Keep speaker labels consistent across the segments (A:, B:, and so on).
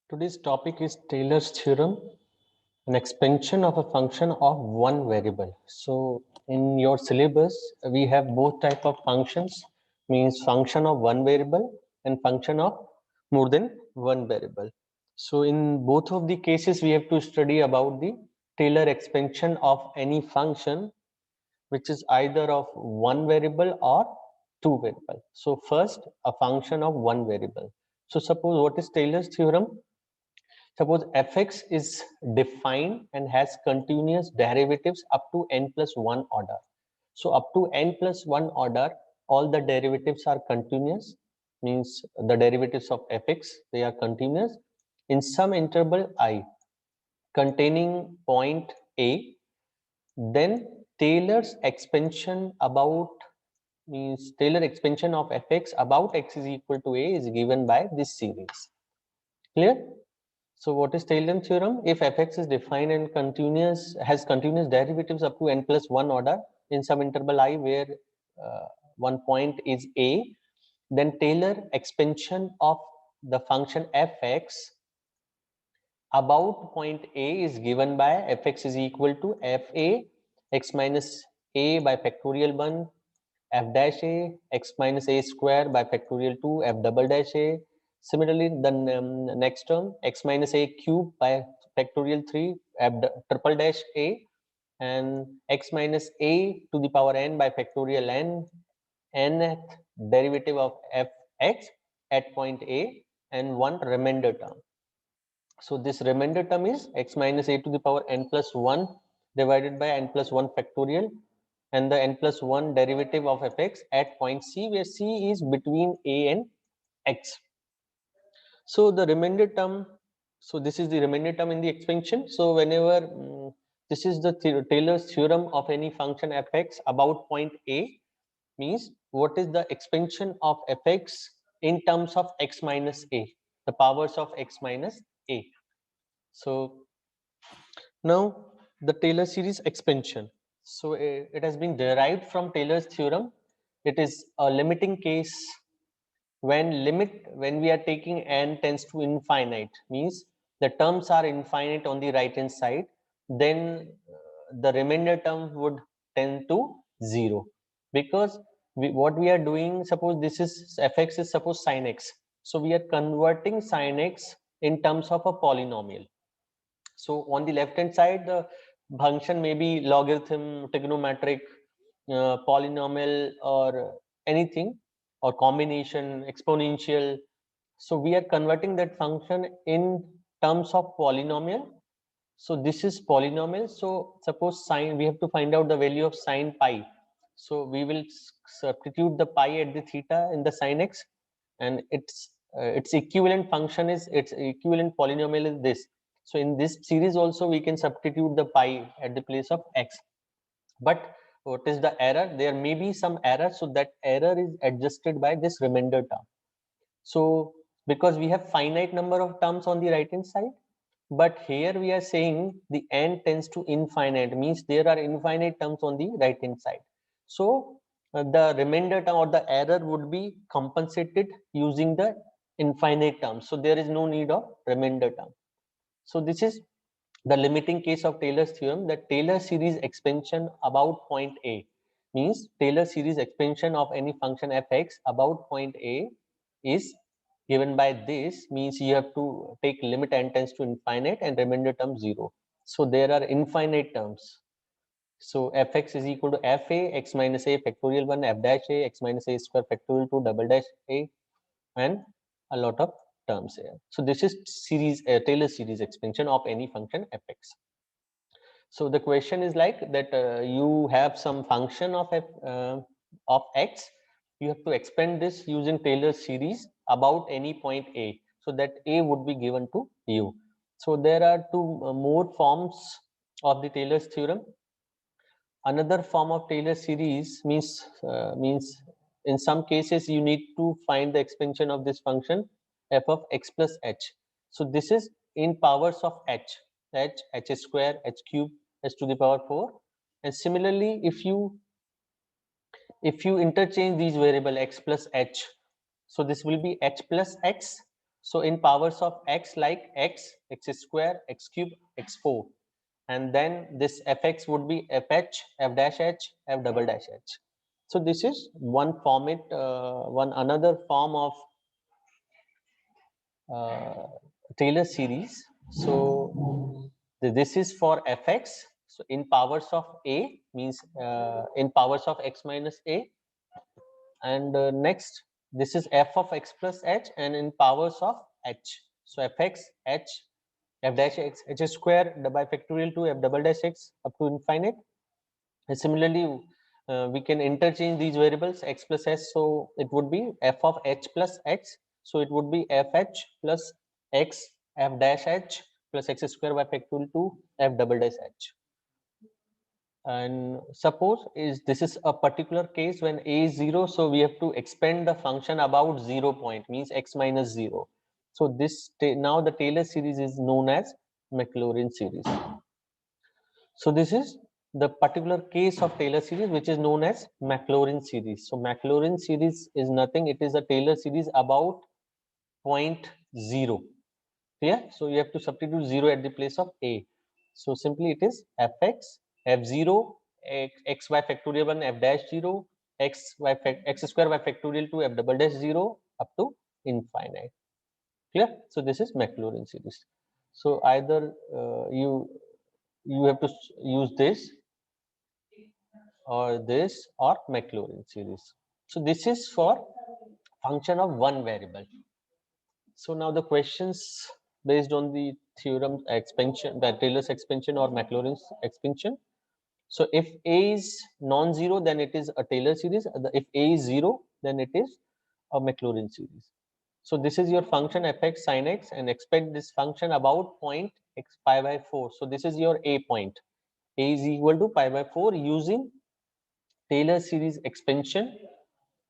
A: Today's topic is Taylor's theorem, an expansion of a function of one variable. So in your syllabus, we have both type of functions, means function of one variable and function of more than one variable. So in both of the cases, we have to study about the Taylor expansion of any function which is either of one variable or two variable. So first, a function of one variable. So suppose what is Taylor's theorem? Suppose fx is defined and has continuous derivatives up to n plus 1 order. So up to n plus 1 order, all the derivatives are continuous, means the derivatives of fx, they are continuous in some interval I containing point A. Then Taylor's expansion about means Taylor expansion of fx about x is equal to A is given by this series. Clear? So what is Taylor's theorem? If fx is defined and has continuous derivatives up to n plus 1 order in some interval I where one point is A, then Taylor expansion of the function fx about point A is given by fx is equal to fa x minus a by factorial 1 f dash a x minus a square by factorial 2 f double dash a. Similarly, the next term x minus a cube by factorial 3 f triple dash a, and x minus a to the power n by factorial n, nth derivative of fx at point A, and one remainder term. So this remainder term is x minus a to the power n plus 1 divided by n plus 1 factorial and the n plus 1 derivative of fx at point C, where C is between a and x. So the remainder term, so this is the remainder term in the expansion. So whenever this is the Taylor's theorem of any function fx about point A, means what is the expansion of fx in terms of x minus a, the powers of x minus a. So now the Taylor series expansion. So it has been derived from Taylor's theorem. It is a limiting case when we are taking n tends to infinite, means the terms are infinite on the right hand side, then the remainder term would tend to 0, because what we are doing, suppose this is fx is suppose sin x, so we are converting sin x in terms of a polynomial. So on the left hand side, the function may be logarithm, trigonometric, polynomial, or anything, or combination, exponential. So we are converting that function in terms of polynomial. So this is polynomial. So suppose sine, we have to find out the value of sine pi. So we will substitute the pi at the theta in the sin x, and its equivalent function is, its equivalent polynomial is this. So in this series also we can substitute the pi at the place of x. But what is the error? There may be some error, so that error is adjusted by this remainder term. So because we have finite number of terms on the right hand side, but here we are saying the n tends to infinite, means there are infinite terms on the right hand side. So the remainder term or the error would be compensated using the infinite terms. So there is no need of remainder term. So this is the limiting case of Taylor's theorem, that Taylor series expansion about point A, means Taylor series expansion of any function fx about point A is given by this, means you have to take limit n tends to infinite and remainder term 0. So there are infinite terms. So fx is equal to fa x minus a factorial 1 f dash a x minus a square factorial 2 double dash a, and a lot of terms here. So this is series Taylor series expansion of any function fx. So the question is like that, you have some function of x, you have to expand this using Taylor series about any point A, so that A would be given to you. So there are two more forms of the Taylor's theorem. Another form of Taylor series means in some cases you need to find the expansion of this function f of x plus h. So this is in powers of h, h square, h cube, h to the power 4. And similarly, if you interchange these variable x plus h, so this will be h plus x. So in powers of x, like x square, x cube, x4, and then this fx would be fh, f dash h, f double dash h. So this is one format, one another form of uh, Taylor series. So this is for fx. So in powers of a means in powers of x minus a, and next this is f of x plus h, and in powers of h. So fx, h, f dash x, h square by factorial to f double dash x up to infinite. And similarly, we can interchange these variables x plus s, so it would be f of h plus x. So it would be fh plus x, f dash h plus x square by factorial to f double dash h. And suppose this is a particular case when a is 0, so we have to expand the function about 0 point, means x minus 0. So this now the Taylor series is known as Maclaurin series. So this is the particular case of Taylor series which is known as Maclaurin series. So Maclaurin series is nothing, it is a Taylor series about point 0. Yeah, so you have to substitute 0 at the place of a. So simply it is fx, f0, x by factorial 1, f dash 0, x square by factorial 2, f double dash 0 up to infinite. Clear? So this is Maclaurin series. So either you have to use this or this or Maclaurin series. So this is for function of one variable. So now the questions based on the theorem expansion, the Taylor's expansion or Maclaurin's expansion. So if A is non-zero, then it is a Taylor series. If A is 0, then it is a Maclaurin series. So this is your function fx sin x, and expect this function about point x pi by 4. So this is your A point. A is equal to pi by 4 using Taylor series expansion.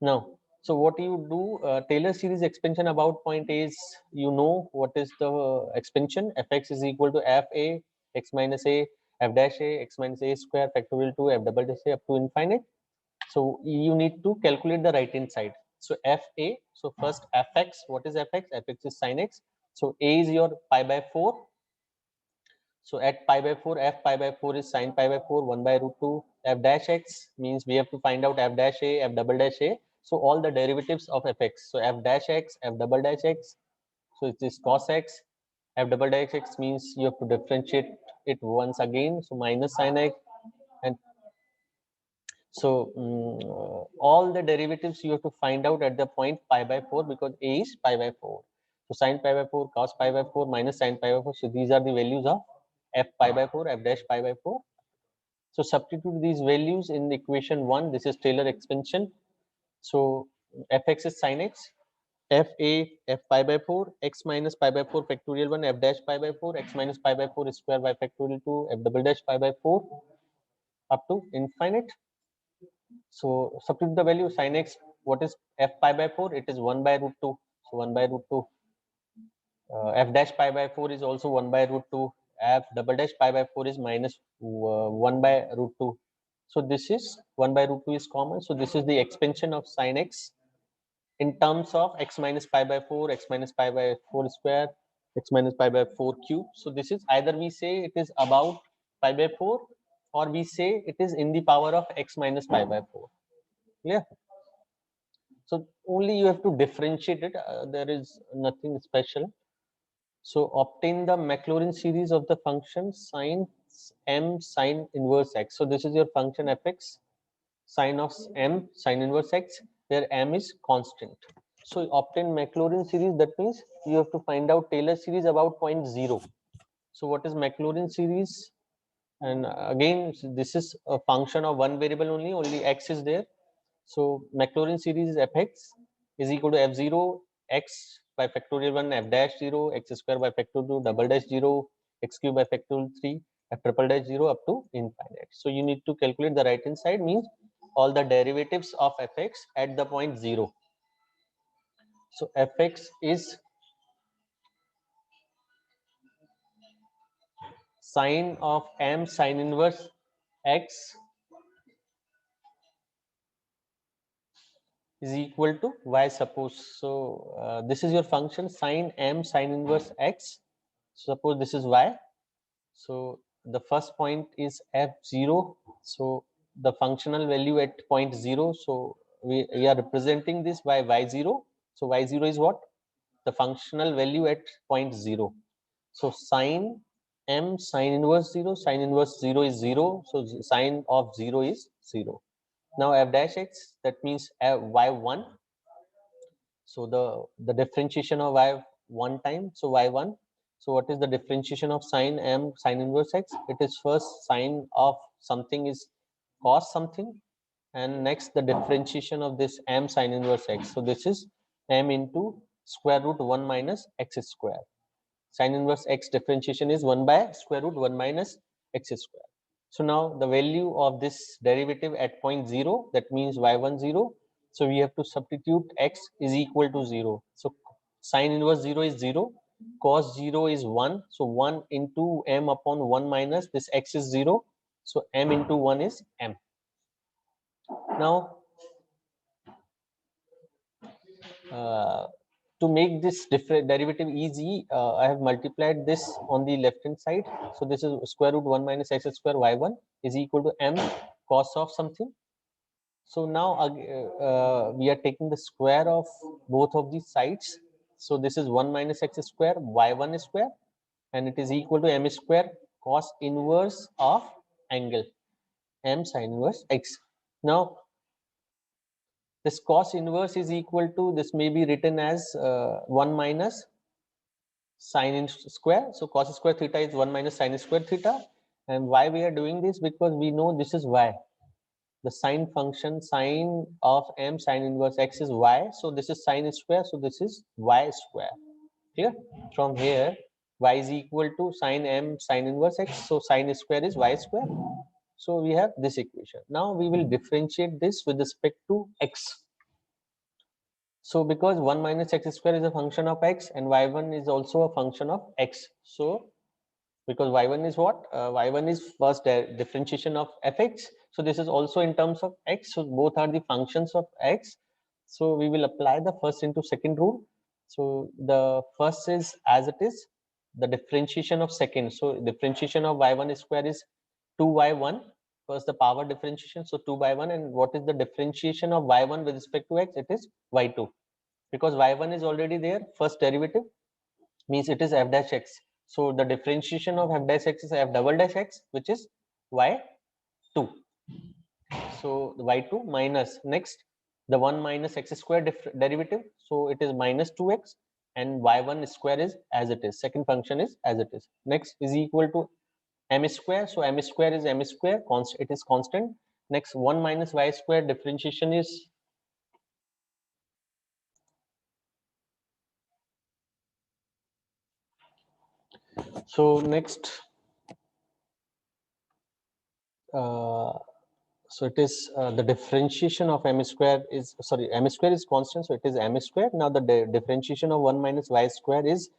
A: Now, so what you do, Taylor series expansion about point A is, you know what is the expansion, fx is equal to f a, x minus a, f dash a, x minus a square factorial to f double dash a up to infinite. So you need to calculate the right hand side. So f a, so first fx, what is fx? Fx is sin x. So a is your pi by 4. So at pi by 4, f pi by 4 is sin pi by 4, 1 by root 2. F dash x means we have to find out f dash a, f double dash a. So all the derivatives of fx. So f dash x, f double dash x. So it is cos x. F double dash x means you have to differentiate it once again. So minus sin x. And so all the derivatives you have to find out at the point pi by 4, because a is pi by 4. So sin pi by 4, cos pi by 4, minus sin pi by 4. So these are the values of f pi by 4, f dash pi by 4. So substitute these values in the equation 1. This is Taylor expansion. So fx is sin x, f a, f pi by 4, x minus pi by 4 factorial 1, f dash pi by 4, x minus pi by 4 square by factorial 2, f double dash pi by 4 up to infinite. So substitute the value sin x. What is f pi by 4? It is 1 by root 2. So 1 by root 2. F dash pi by 4 is also 1 by root 2. F double dash pi by 4 is minus 1 by root 2. So this is 1 by root 2 is common. So this is the expansion of sin x in terms of x minus pi by 4, x minus pi by 4 square, x minus pi by 4 cube. So this is either we say it is about pi by 4, or we say it is in the power of x minus pi by 4. Clear? So only you have to differentiate it. There is nothing special. So obtain the Maclaurin series of the function sin m sin inverse x. So this is your function fx, sin of m sin inverse x, where m is constant. So obtain Maclaurin series, that means you have to find out Taylor series about point 0. So what is Maclaurin series? And again, this is a function of one variable only x is there. So Maclaurin series is fx is equal to f0 x by factorial 1, f dash 0, x square by factorial 2, double dash 0, x cube by factorial 3, f triple dash 0 up to infinite. So you need to calculate the right hand side, means all the derivatives of fx at the point 0. So fx is sine of m sin inverse x is equal to y. Suppose so, this is your function sine m sine inverse x. Suppose this is y. So the first point is f0. So the functional value at point 0. So we are representing this by y0. So y0 is what? The functional value at point 0. So sine m sine inverse 0, sine inverse 0 is 0. So sine of 0 is 0. Now f dash x, that means y1. So the differentiation of y one time, so y1. So what is the differentiation of sine m sine inverse x? It is first sine of something is cos something, and next the differentiation of this m sine inverse x. So this is m into square root 1 minus x square. Sine inverse x differentiation is 1 by square root 1 minus x square. So now the value of this derivative at point 0, that means y1 0. So we have to substitute x is equal to 0. So sine inverse 0 is 0, cos 0 is 1. So 1 into m upon 1 minus this x is 0. So m into 1 is m. Now to make this derivative easy, I have multiplied this on the left hand side. So this is square root 1 minus x square y1 is equal to m cos of something. So now we are taking the square of both of these sides. So this is 1 minus x square y1 square, and it is equal to m square cos inverse of angle m sine inverse x. Now this cos inverse is equal to, this may be written as 1 minus sine square. So cos square theta is 1 minus sine square theta. And why we are doing this? Because we know this is y. The sine function sine of m sine inverse x is y. So this is sine square. So this is y square. Clear? From here, y is equal to sine m sine inverse x. So sine square is y square. So we have this equation. Now we will differentiate this with respect to x. So because 1 minus x square is a function of x and y1 is also a function of x. So because y1 is what? Y1 is first differentiation of fx. So this is also in terms of x. So both are the functions of x. So we will apply the first into second rule. So the first is as it is, the differentiation of second. So differentiation of y1 square is 2y1. First the power differentiation. So 2 by 1. And what is the differentiation of y1 with respect to x? It is y2. Because y1 is already there, first derivative means it is f dash x. So the differentiation of f dash x is f double dash x, which is y2. So the y2 minus next the 1 minus x square derivative. So it is minus 2x, and y1 square is as it is. Second function is as it is. Next is equal to m square. So m square is m square, it is constant. Next 1 minus y square differentiation is, so next uh, so it is the differentiation of m square is, sorry, m square is constant, so it is m square. Now the differentiation of 1 minus y square is,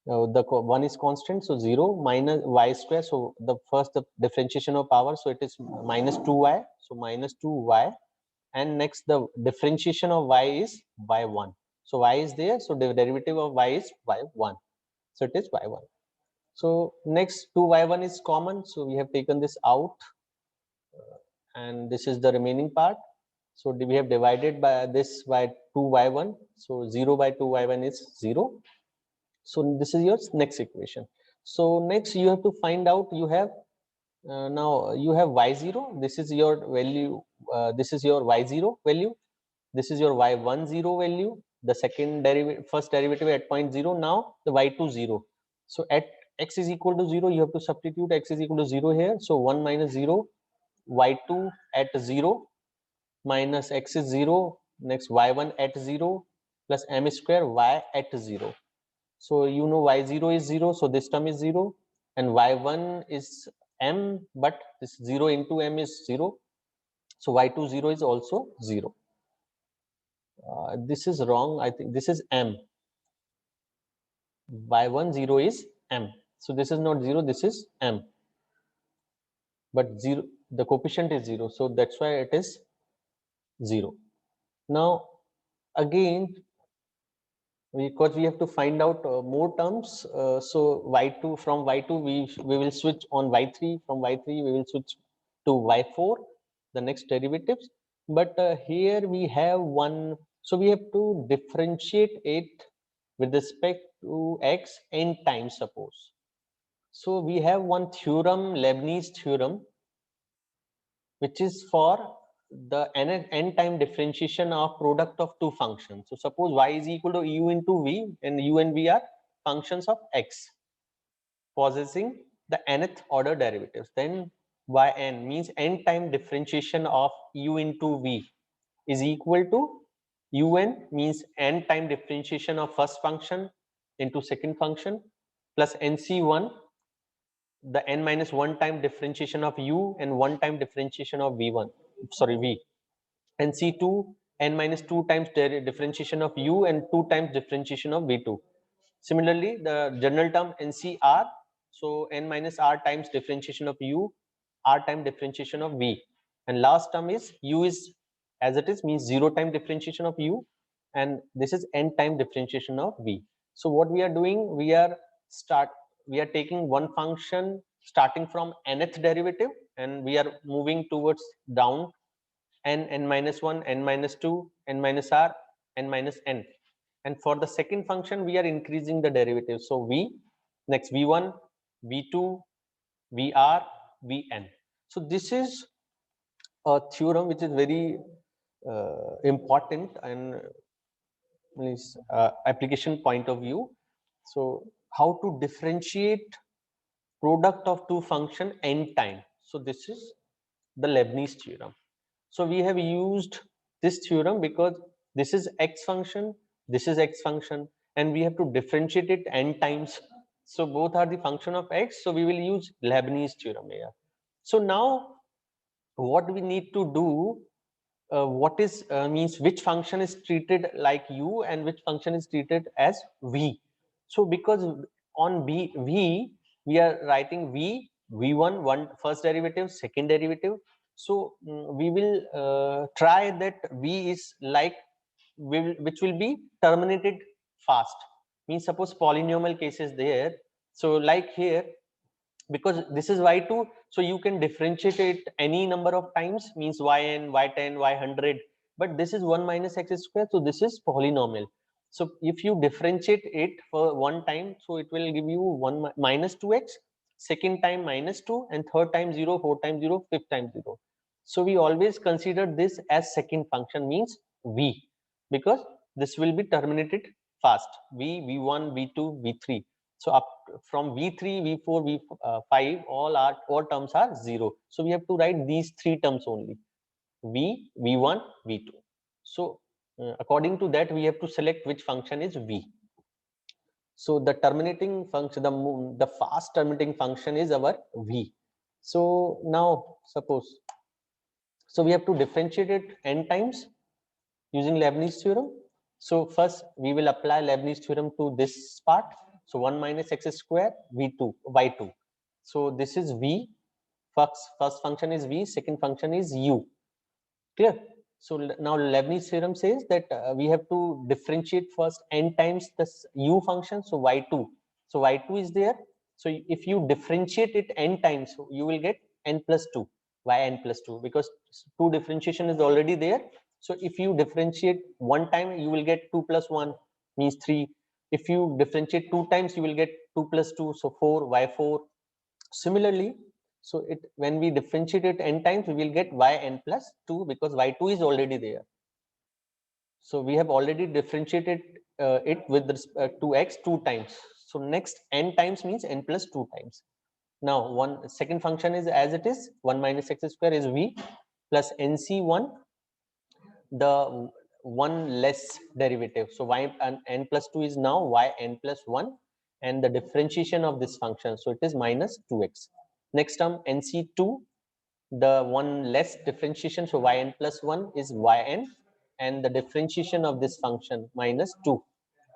A: the one is constant, so 0 minus y square. So the first the differentiation of power, so it is minus 2y, so minus 2y. And next the differentiation of y is y1. So y is there, so the derivative of y is y1, so it is y1. So next 2y1 is common, so we have taken this out, and this is the remaining part. So we have divided by this by 2y1. So 0 by 2y1 is 0. So this is your next equation. So next you have to find out, you have now you have y0. This is your value. This is your y0 value. This is your y10 value. The second derivative, first derivative at point 0. Now the y2 0. So at x is equal to 0, you have to substitute x is equal to 0 here. So 1 minus 0, y2 at 0 minus x is 0, next y1 at 0 plus m square y at 0. So you know y0 is 0, so this term is 0, and y1 is m, but this 0 into m is 0. So y2 0 is also 0. This is wrong, I think this is m. Y1 0 is m. So this is not 0, this is m. But 0, the coefficient is 0, so that's why it is 0. Now again, because we have to find out more terms, so y2, from y2 we will switch on y3, from y3 we will switch to y4, the next derivatives. But here we have one, so we have to differentiate it with respect to x n times, suppose. So we have one theorem, Lebanese theorem, which is for the n time differentiation of product of two functions. So suppose y is equal to u into v, and u and v are functions of x possessing the nth order derivatives. Then yn means n time differentiation of u into v is equal to un means n time differentiation of first function into second function plus nc1, the n minus 1 time differentiation of u and 1 time differentiation of v1, sorry, v, and c2 n minus 2 times differentiation of u and 2 times differentiation of v2. Similarly, the general term ncr, so n minus r times differentiation of u, r time differentiation of v, and last term is u is as it is, means 0 time differentiation of u, and this is n time differentiation of v. So what we are doing, we are taking one function starting from nth derivative, and we are moving towards down n minus 1, n minus 2, n minus r, n minus n. And for the second function, we are increasing the derivative. So v, next v1, v2, vr, vn. So this is a theorem which is very important and application point of view. So how to differentiate product of two function n time. So this is the Lebanese theorem. So we have used this theorem because this is x function, this is x function, and we have to differentiate it n times. So both are the function of x. So we will use Lebanese theorem here. So now what we need to do, what is means which function is treated like u and which function is treated as v. So because on v we are writing v1, one first derivative, second derivative. So we will try that v is like which will be terminated fast, means suppose polynomial case is there. So like here, because this is y2, so you can differentiate it any number of times, means yn, y10, y100, but this is 1 minus x square, so this is polynomial. So if you differentiate it for one time, so it will give you 1 minus 2x, second time minus 2, and third time 0, fourth time 0, fifth time 0. So we always consider this as second function, means v, because this will be terminated fast, v1, v2, v3. So up from v3, v4, v5, all terms are 0. So we have to write these three terms only, v1, v2. So according to that, we have to select which function is v. So the terminating function, the fast terminating function is our v. So now suppose, so we have to differentiate it n times using Lebanese theorem. So first we will apply Lebanese theorem to this part. So 1 minus x square v2 y2. So this is v, first function is v, second function is u. Clear? So now Lebanese theorem says that we have to differentiate first n times this u function, so y2. So y2 is there. So if you differentiate it n times, so you will get n plus 2, yn plus 2, because 2 differentiation is already there. So if you differentiate one time, you will get 2 plus 1, means 3. If you differentiate two times, you will get 2 plus 2, so 4, y4. Similarly, so it, when we differentiate it n times, we will get yn plus 2, because y2 is already there. So we have already differentiated it with respect to x 2 times. So next n times means n plus 2 times. Now one second function is as it is, 1 minus x square is v plus nc1, the one less derivative. So y and n plus 2 is now yn plus 1, and the differentiation of this function, so it is minus 2x. Next term nc2, the one less differentiation, so yn plus 1 is yn, and the differentiation of this function minus 2.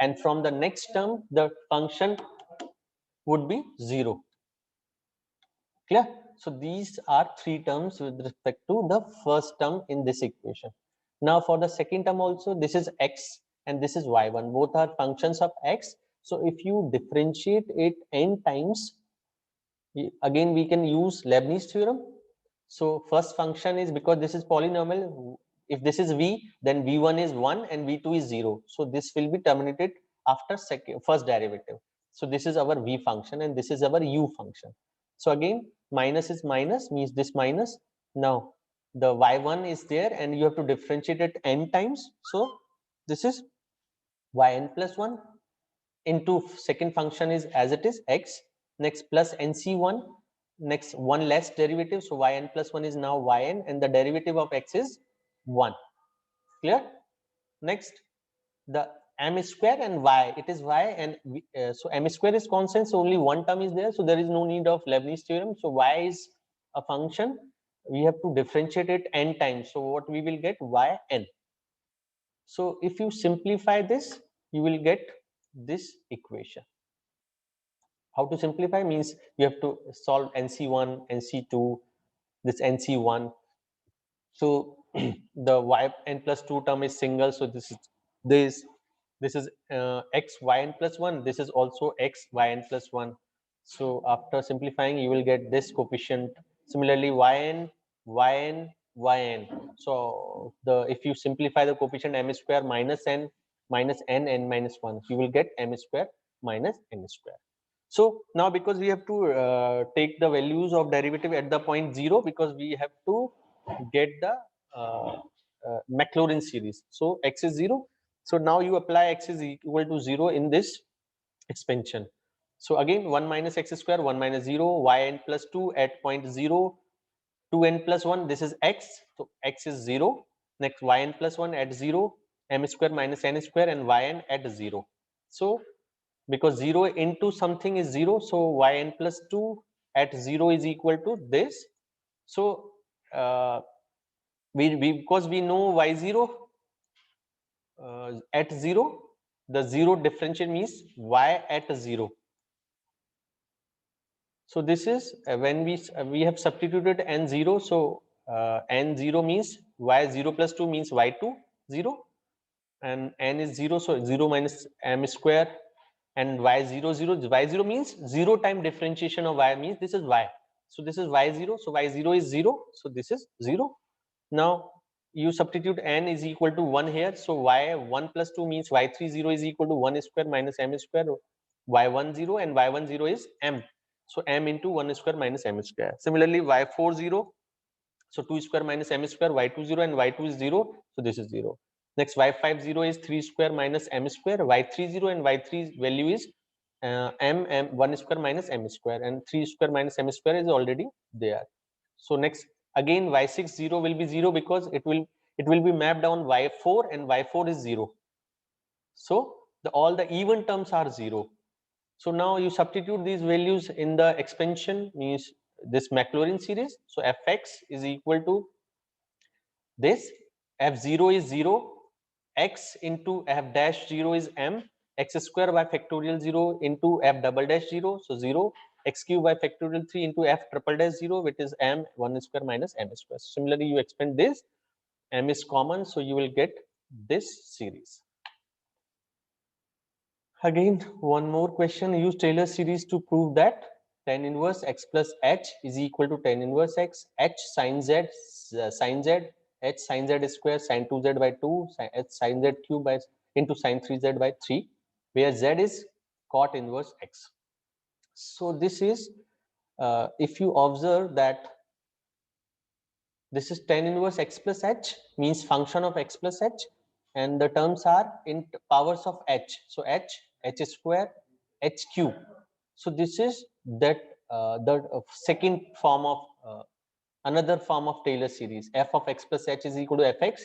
A: And from the next term, the function would be 0. Clear? So these are three terms with respect to the first term in this equation. Now for the second term also, this is x and this is y1. Both are functions of x. So if you differentiate it n times, again we can use Lebanese theorem. So first function is, because this is polynomial, if this is v, then v1 is 1 and v2 is 0. So this will be terminated after first derivative. So this is our v function and this is our u function. So again, minus is minus, means this minus. Now the y1 is there and you have to differentiate it n times. So this is yn plus 1 into second function is as it is x, next plus nc1, next one less derivative, so yn plus 1 is now yn and the derivative of x is 1. Clear? Next, the m square and y, it is y and so m square is constant, so only one term is there, so there is no need of Lebanese theorem. So y is a function, we have to differentiate it n times, so what we will get, yn. So if you simplify this, you will get this equation. How to simplify means you have to solve nc1, nc2, this nc1. So the yn plus 2 term is single, so this this is x yn plus 1, this is also x yn plus 1. So after simplifying you will get this coefficient. Similarly yn, yn. So the if you simplify the coefficient m square minus n and minus 1, you will get m square minus n square. So now because we have to take the values of derivative at the point 0, because we have to get the Maclaurin series. So x is 0. So now you apply x is equal to 0 in this expansion. So again 1 minus x square, 1 minus 0, yn plus 2 at point 0, 2n plus 1, this is x. So x is 0. Next yn plus 1 at 0, m square minus n square and yn at 0. So because 0 into something is 0, so yn plus 2 at 0 is equal to this. So we because we know y0 at 0, the 0 differential means y at 0. So this is when we have substituted n0, so n0 means y0 plus 2 means y2 0, and n is 0, so 0 minus m square, and y0 0, y0 means 0 time differentiation of y, means this is y. So this is y0, so y0 is 0, so this is 0. Now you substitute n is equal to 1 here, so y1 plus 2 means y30 is equal to 1 square minus m square, y10, and y10 is m, so m into 1 square minus m square. Similarly y40, so 2 square minus m square, y20 and y2 is 0, so this is 0. Next y50 is 3 square minus m square, y30 and y3 value is m 1 square minus m square, and 3 square minus m square is already there. So next again y60 will be 0 because it will be mapped on y4 and y4 is 0. So all the even terms are 0. So now you substitute these values in the expansion, means this Maclaurin series. So fx is equal to this, f0 is 0, x into f dash 0 is m, x square by factorial 0 into f double dash 0, so 0, x cube by factorial 3 into f triple dash 0, which is m 1 square minus m square. Similarly you expand this, m is common, so you will get this series. Again, one more question, use Taylor series to prove that tan inverse x plus h is equal to tan inverse x, h sin z, h sin z square sin 2z by 2, h sin z cube by into sin 3z by 3, where z is cot inverse x. So this is, if you observe that this is tan inverse x plus h, means function of x plus h, and the terms are in powers of h. So h square, h cube. So this is that the second form of another form of Taylor series. F of x plus h is equal to fx,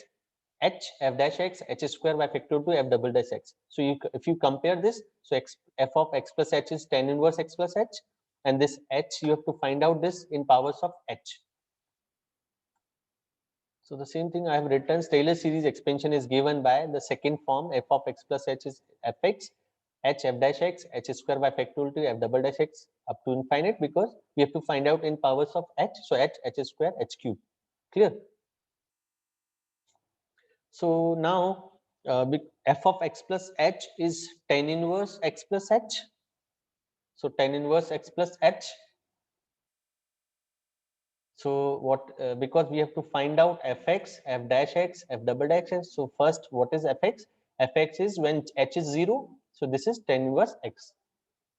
A: h f dash x, h square by factorial 2 f double dash x. So if you compare this, so f of x plus h is tan inverse x plus h, and this h you have to find out this in powers of h. So the same thing I have written, Taylor series expansion is given by the second form, f of x plus h is fx, h f dash x, h square by factorial 2 f double dash x up to infinite, because we have to find out in powers of h, so h square, h cube. Clear? So now f of x plus h is tan inverse x plus h. So tan inverse x plus h. So what because we have to find out fx, f dash x, f double dash x. So first, what is fx? Fx is when h is 0. So this is tan inverse x.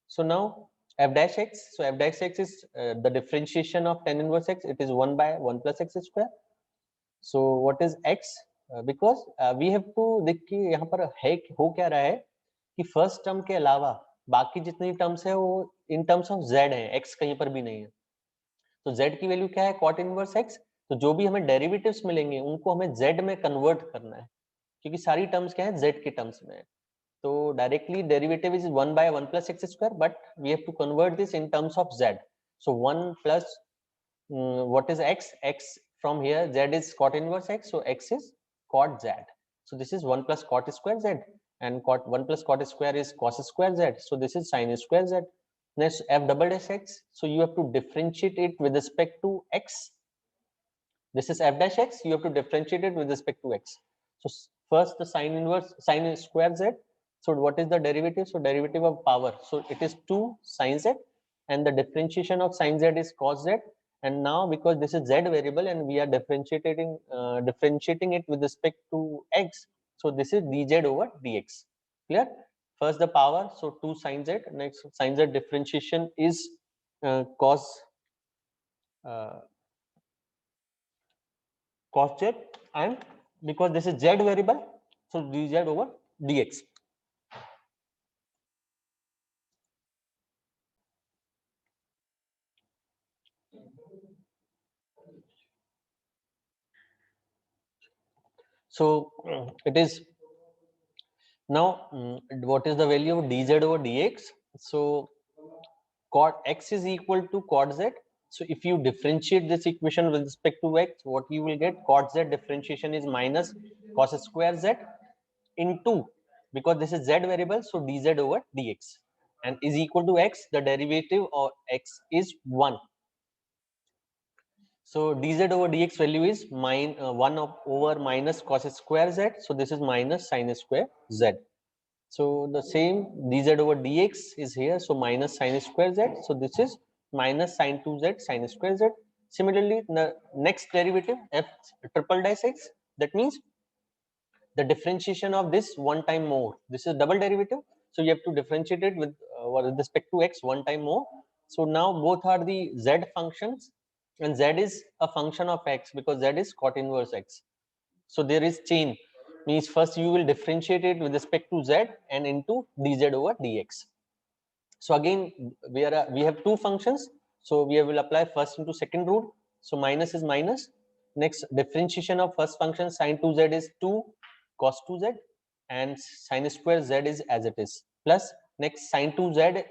A: So now f dash x. So f dash x is the differentiation of tan inverse x. It is 1 by 1 plus x square. So what is x? Because we have to देखिए यहाँ पर है हो क्या रहा है कि first term के अलावा बाकी जितनी टर्म्स है वो इन टर्म्स ऑफ z है, x कहीं पर भी नहीं है. तो z की वैल्यू क्या है? cot inverse x. तो जो भी हमें डेरिवेटिव्स मिलेंगे उनको हमें z में कन्वर्ट करना है, क्योंकि सारी टर्म्स क्या है? z के टर्म्स में है. तो directly derivative is 1 by 1 plus x square, but we have to convert this in terms of z. So 1 plus what is x? X from here, z is cot inverse x, so x is cot z. So this is 1 plus cot square z, and cot 1 plus cot square is cos square z. So this is sin square z. Next, f double dash x. So you have to differentiate it with respect to x. This is f dash x. You have to differentiate it with respect to x. So first the sin inverse sin square z. So what is the derivative? So derivative of power. So it is 2 sin z, and the differentiation of sin z is cos z. And now because this is z variable and we are differentiating it with respect to x, so this is dz over dx. Clear? First the power, so 2 sin z. Next sin z differentiation is cos uh, cos z, and because this is z variable, so dz over dx. So it is now what is the value of dz over dx? So cot x is equal to cot z. So if you differentiate this equation with respect to x, what you will get? Cot z differentiation is minus cos square z into, because this is z variable, so dz over dx, and is equal to x. The derivative of x is 1. So dz over dx value is 1 over minus cos square z. So this is minus sin square z. So the same dz over dx is here. So minus sin square z. So this is minus sin 2z sin square z. Similarly, the next derivative f triple dash x. That means the differentiation of this one time more. This is double derivative. So you have to differentiate it with respect to x one time more. So now both are the z functions, and z is a function of x because z is cot inverse x. So there is chain, means first you will differentiate it with respect to z and into dz over dx. So again we have two functions, so we will apply first into second rule. So minus is minus. Next differentiation of first function sin 2z is 2 cos 2z, and sin square z is as it is, plus next sin 2z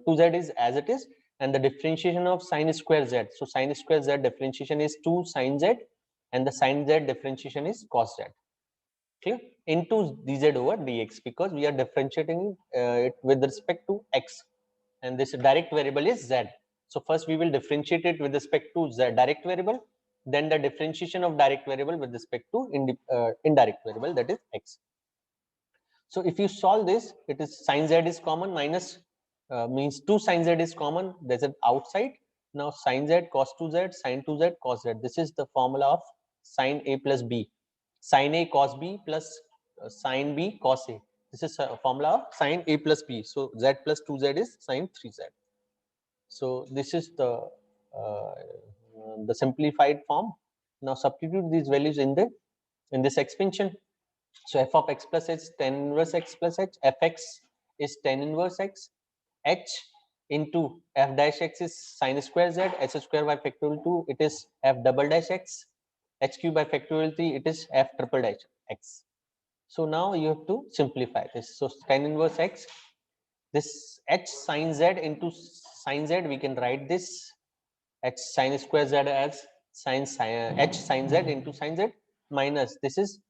A: 2z is as it is, and the differentiation of sin square z. So sin square z differentiation is 2 sin z, and the sin z differentiation is cos z. Clear? Into dz over dx, because we are differentiating it with respect to x, and this direct variable is z. So first we will differentiate it with respect to z direct variable, then the differentiation of direct variable with respect to indirect variable, that is x. So if you solve this, it is sin z is common, minus means 2 sin z is common, there's an outside. Now sin z cos 2z sin 2z cos z. This is the formula of sin a plus b. Sin a cos b plus sin b cos a. This is a formula of sin a plus b. So z plus 2z is sin 3z. So this is the simplified form. Now substitute these values in this expansion. So f of x plus h is tan inverse x plus h. Fx is tan inverse x. H into f dash x is sin square z. H square by factorial 2, it is f double dash x. H cube by factorial 3, it is f triple dash x. So now you have to simplify this. So tan inverse x, this h sin z into sin z, we can write this h sin square z as h sin z into sin z, minus this is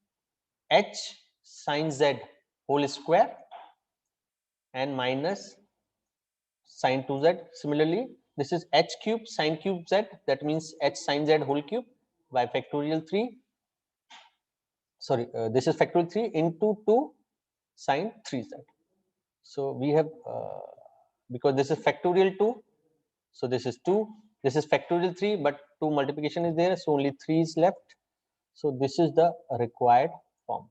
A: h sin z whole square, and minus sin 2z. Similarly, this is h cube sin cube z, that means h sin z whole cube by factorial 3. sorry, this is factorial 3 into 2 sine 3z. So we have because this is factorial 2, so this is 2, this is factorial 3, but 2 multiplication is there, so only 3 is left. So this is the required form.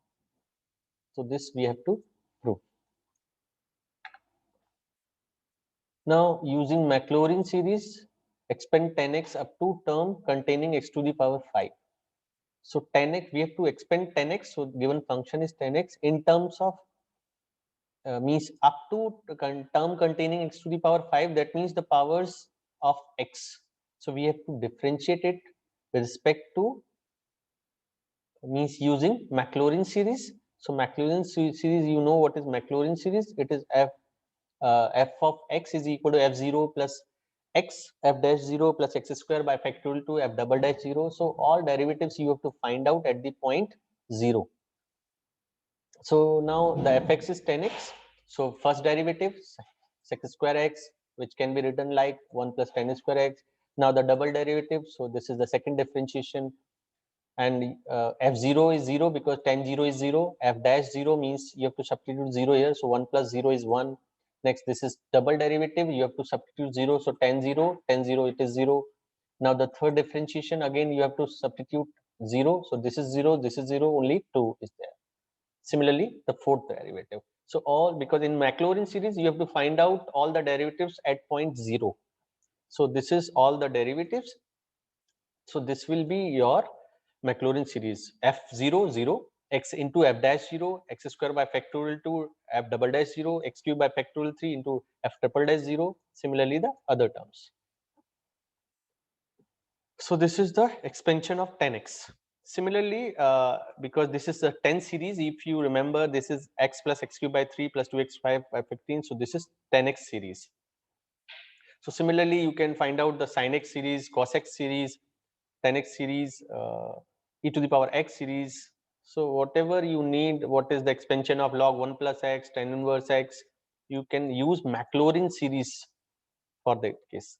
A: So this we have to prove. Now using Maclaurin series, expand 10x up to term containing x to the power 5. So 10x, we have to expand 10x. So given function is 10x in terms of means up to term containing x to the power 5. That means the powers of x. So we have to differentiate it with respect to means using Maclaurin series. So Maclaurin series, you know what is Maclaurin series? It is f of x is equal to f0 plus x, f dash 0 plus x square by factorial 2 f double dash 0. So all derivatives you have to find out at the point 0. So now the fx is 10x. So first derivative sec square x, which can be written like 1 plus tan square x. Now the double derivative. So this is the second differentiation, and f0 is 0 because tan 0 is 0. F dash 0 means you have to substitute 0 here. So 1 plus 0 is 1. Next, this is double derivative. You have to substitute 0. So tan 0, it is 0. Now the third differentiation, again you have to substitute 0. So this is 0, this is 0, only 2 is there. Similarly, the fourth derivative. So all, because in Maclaurin series, you have to find out all the derivatives at point 0. So this is all the derivatives. So this will be your Maclaurin series f0 0 x into f dash 0 x square by factorial 2 f double dash 0 x cube by factorial 3 into f triple dash 0. Similarly, the other terms. So this is the expansion of 10x. Similarly, because this is a 10 series, if you remember, this is x plus x cube by 3 plus 2x5 by 15. So this is 10x series. So similarly, you can find out the sin x series, cos x series, 10x series, e to the power x series. So whatever you need, what is the expansion of log 1 plus x, tan inverse x, you can use Maclaurin series for that case.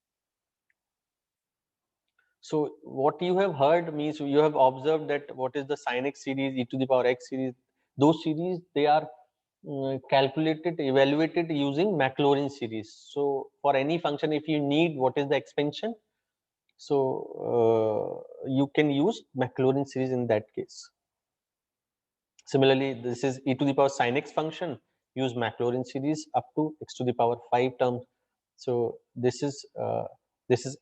A: So what you have heard means you have observed that what is the sin x series, e to the power x series, those series, they are calculated, evaluated using Maclaurin series. So for any function, if you need what is the expansion, so you can use Maclaurin series in that case. Similarly, this is e to the power sin x function, use Maclaurin series up to x to the power 5 terms. So this is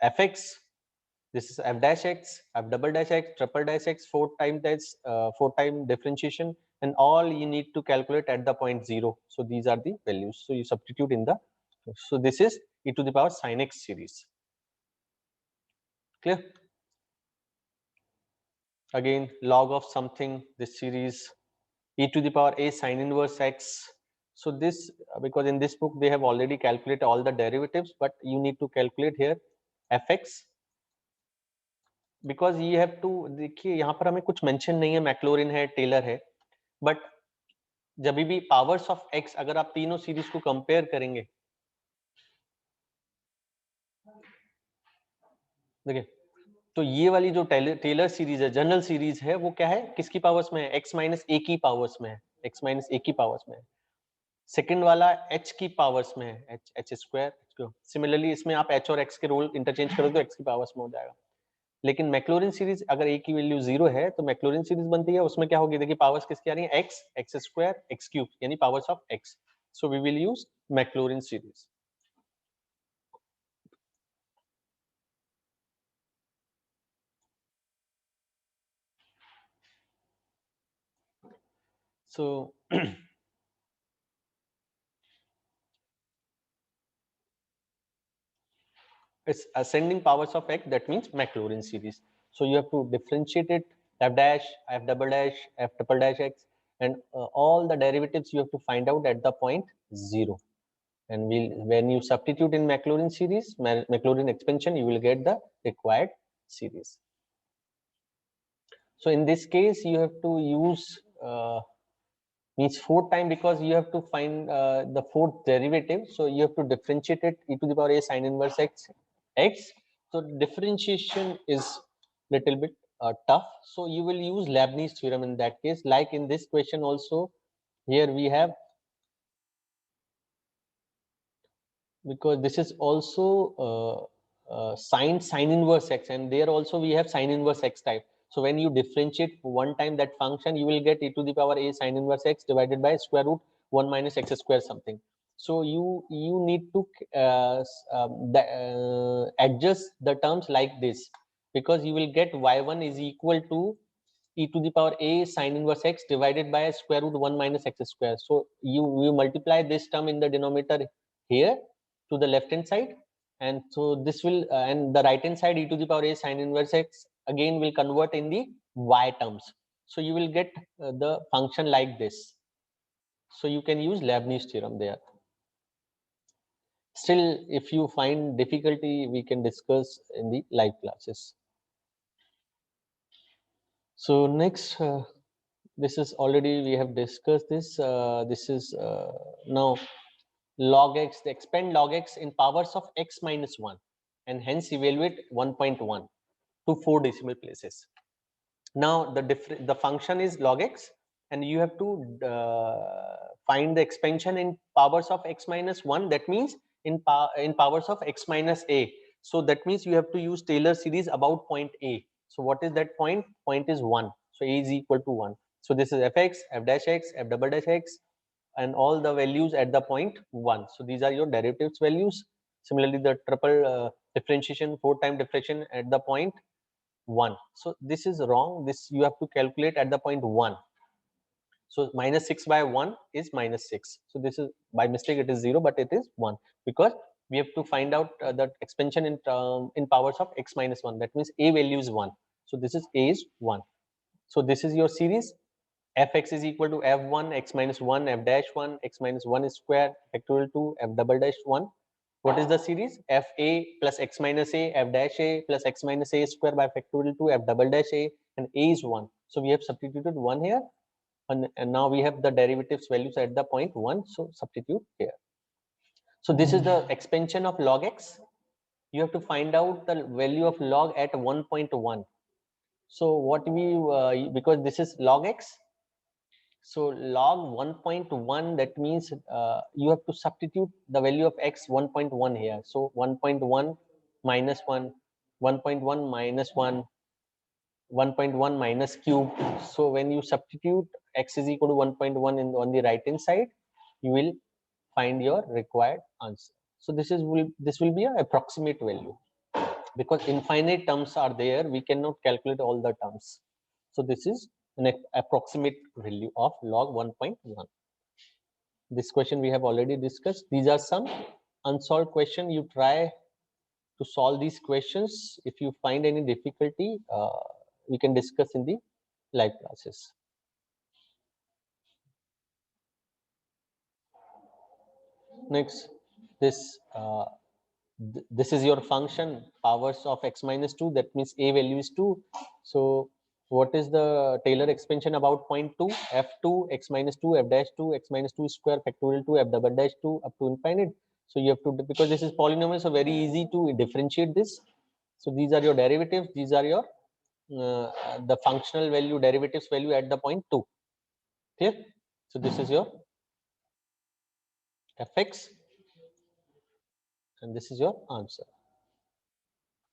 A: fx, this is f dash x, f double dash x, triple dash x, 4 time differentiation, and all you need to calculate at the point 0. So these are the values. So you substitute in the, so this is e to the power sin x series. Clear? Again, log of something, this series, e to the power a sin inverse x. So this, because in this book they have already calculated all the derivatives, but you need to calculate here fx, because ये have to, देखिए यहाँ पर हमें कुछ mention नहीं है, Maclaurin है, Taylor है, बट जब भी पावर्स ऑफ एक्स अगर आप तीनों सीरीज को कंपेयर करेंगे, देखिए तो ये वाली जो टेलर सीरीज है, जनरल सीरीज है, वो क्या है, किसकी पावर्स में है, एक्स माइनस ए की पावर्स में है, एक्स माइनस ए की पावर्स में है. सेकंड वाला एच की पावर्स में है, एच एच स्क्वायर. सिमिलरली इसमें आप एच और एक्स के रोल इंटरचेंज करो तो एक्स की पावर्स में हो जाएगा. लेकिन मैक्लोरिन सीरीज अगर ए की वैल्यू 0 है तो मैक्लोरिन सीरीज बनती है, उसमें क्या होगी, देखिए पावर्स किसकी आ रही है, x, x square, x cube, यानी powers of x. So we will use Maclaurin series. So it's ascending powers of x, that means Maclaurin series. So you have to differentiate it, f dash, f double dash, f triple dash x, and all the derivatives you have to find out at the point 0. And when you substitute in Maclaurin series, Maclaurin expansion, you will get the required series. So in this case, you have to use means 4 time, because you have to find the fourth derivative. So you have to differentiate it, e to the power a sin inverse x. So differentiation is little bit tough, so you will use Lebanese theorem in that case. Like in this question also, here we have, because this is also sine inverse x, and there also we have sine inverse x type. So when you differentiate one time that function, you will get e to the power a sine inverse x divided by square root 1 minus x square something. So you need to adjust the terms like this, because you will get y1 is equal to e to the power a sine inverse x divided by square root 1 minus x square. So you multiply this term in the denominator here to the left hand side, and so this will and the right hand side e to the power a sine inverse x again will convert in the y terms. So you will get the function like this. So you can use Leibniz theorem there. Still, if you find difficulty, we can discuss in the live classes. So next, this is already we have discussed this. This is now log x, expand log x in powers of x minus 1, and hence evaluate 1.1 to 4 decimal places. Now the function is log x, and you have to find the expansion in powers of x minus 1. That means in powers of x minus a. So that means you have to use Taylor series about point a. So what is that point? Point is 1. So a is equal to 1. So this is fx, f dash x, f double dash x, and all the values at the point 1. So these are your derivatives values. Similarly, the triple differentiation, 4-time differentiation at the point 1. So this is wrong. This you have to calculate at the point 1. So minus 6 by 1 is minus 6. So this is by mistake, it is 0, but it is 1, because we have to find out the expansion in powers of x minus 1. That means a value is 1. So this is a is 1. So this is your series. Fx is equal to f1 x minus 1 f dash 1 x minus 1 square factorial to f double dash 1. What is the series? Fa plus x minus a f dash a plus x minus a square by factorial to f double dash a, and a is 1. So we have substituted 1 here, and now we have the derivatives values at the point 1. So substitute here. So this is the expansion of log x. You have to find out the value of log at 1.1. So what we because this is log x, so log 1.1, that means you have to substitute the value of x 1.1 here. So 1.1 minus 1, 1.1 minus 1, 1.1 minus cube. So when you substitute x is equal to 1.1 on the right hand side, you will find your required answer. So this will be an approximate value, because infinite terms are there. We cannot calculate all the terms. So this is an approximate value of log 1.1. This question we have already discussed. These are some unsolved question. You try to solve these questions. If you find any difficulty, we can discuss in the live classes. Next, this is your function powers of x minus 2. That means a value is 2. So what is the Taylor expansion about point 2? F2 x minus 2 f dash 2 x minus 2 square factorial to f double dash 2 up to infinite. So you have to, because this is polynomial, so very easy to differentiate this. So these are your derivatives. These are your the functional value derivatives value at the point 2. Clear? So this is your fx, and this is your answer.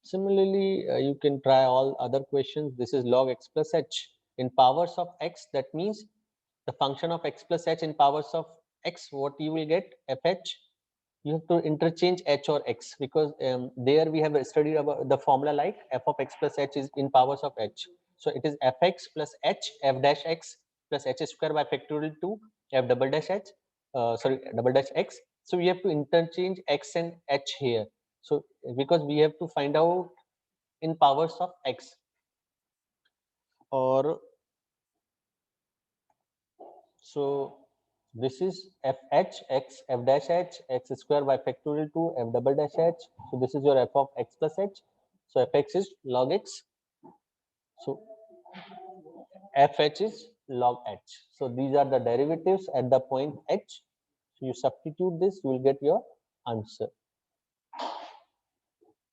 A: Similarly, you can try all other questions. This is log x plus h in powers of x. That means the function of x plus h in powers of x. What you will get? Fh. You have to interchange h or x, because there we have studied about the formula like f of x plus h is in powers of h. So it is fx plus h f dash x plus h square by factorial to f double dash h. Double dash x. So we have to interchange x and h here. So because we have to find out in powers of x, or so this is fh x f dash h x square by factorial to f double dash h. So this is your f of x plus h. So fx is log x. So fh is log h. So these are the derivatives at the point h. So you substitute this, you will get your answer.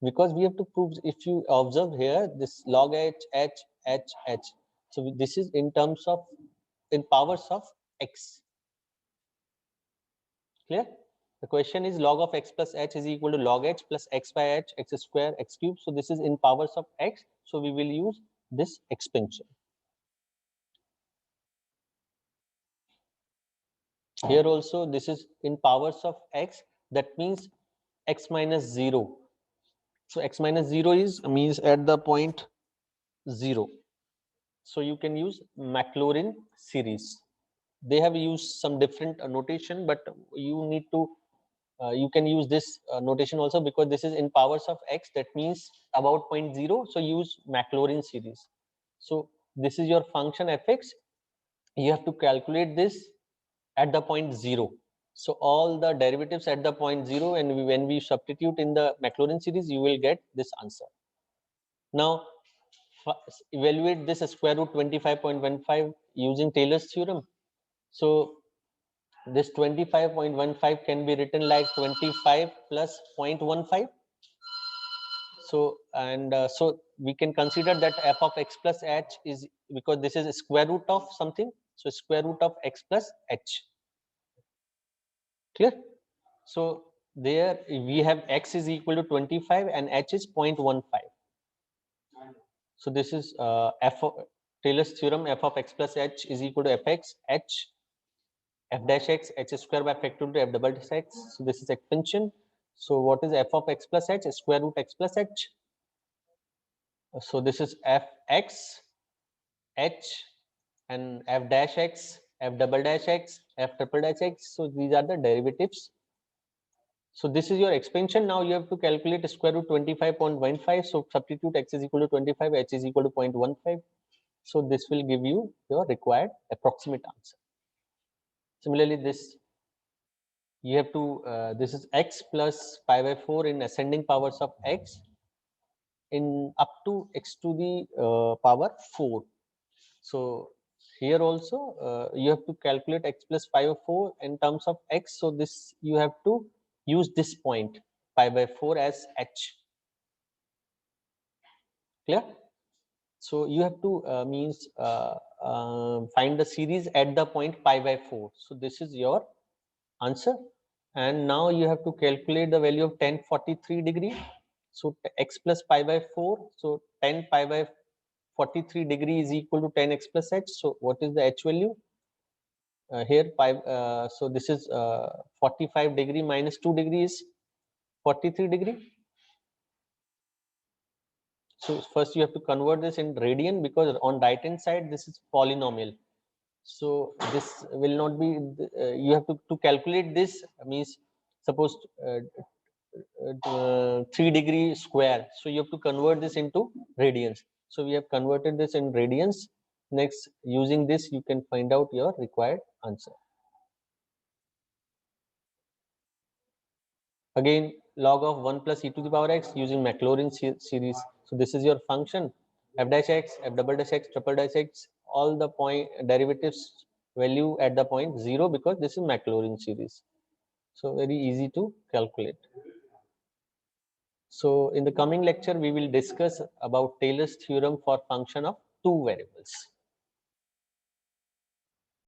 A: Because we have to prove, if you observe here, this log h h. So this is in terms of in powers of x. Clear? The question is log of x plus h is equal to log h plus x by h, x square, x cube. So this is in powers of x. So we will use this expansion. Here also this is in powers of x. That means x minus 0. So x minus 0 is means at the point 0. So you can use Maclaurin series. They have used some different notation, but you need to you can use this notation also, because this is in powers of x. That means about 0.0. So use Maclaurin series. So this is your function fx. You have to calculate this at the point 0. So all the derivatives at the point 0, and when we substitute in the Maclaurin series, you will get this answer. Now evaluate this square root 25.15 using Taylor's theorem. So this 25.15 can be written like 25 plus 0.15. So so we can consider that f of x plus h is, because this is a square root of something, so square root of x plus h. Clear? So there we have x is equal to 25 and h is 0.15. So this is f of Taylor's theorem. F of x plus h is equal to fx h f dash x h square by factorial to f double dash x. So this is expansion. So what is f of x plus h? Square root x plus h. So this is fx h and f dash x, f double dash x, f triple dash x. So these are the derivatives. So this is your expansion. Now you have to calculate square root 25.15. So substitute x is equal to 25, h is equal to 0.15. So this will give you your required approximate answer. Similarly, this you have to this is x plus pi by 4 in ascending powers of x in up to x to the power 4. So here also you have to calculate x plus pi by 4 in terms of x. So this you have to use this point pi by 4 as h. Clear? So you have to means find the series at the point pi by 4. So this is your answer. And now you have to calculate the value of 1043 degree. So x plus pi by 4. So 10 pi by 43 degree is equal to 10x plus h. So what is the h value? Here pi, so this is 45 degree minus 2 degrees 43 degree. So first you have to convert this in radian, because on right hand side this is polynomial. So this will not be you have to calculate this, means suppose 3 degree square. So you have to convert this into radians. So we have converted this in radians. Next, using this you can find out your required answer. Again, log of 1 plus e to the power x using Maclaurin series. So this is your function f dash x, f double dash x, triple dash x, all the point derivatives value at the point 0, because this is Maclaurin series. So very easy to calculate. So in the coming lecture, we will discuss about Taylor's theorem for function of two variables.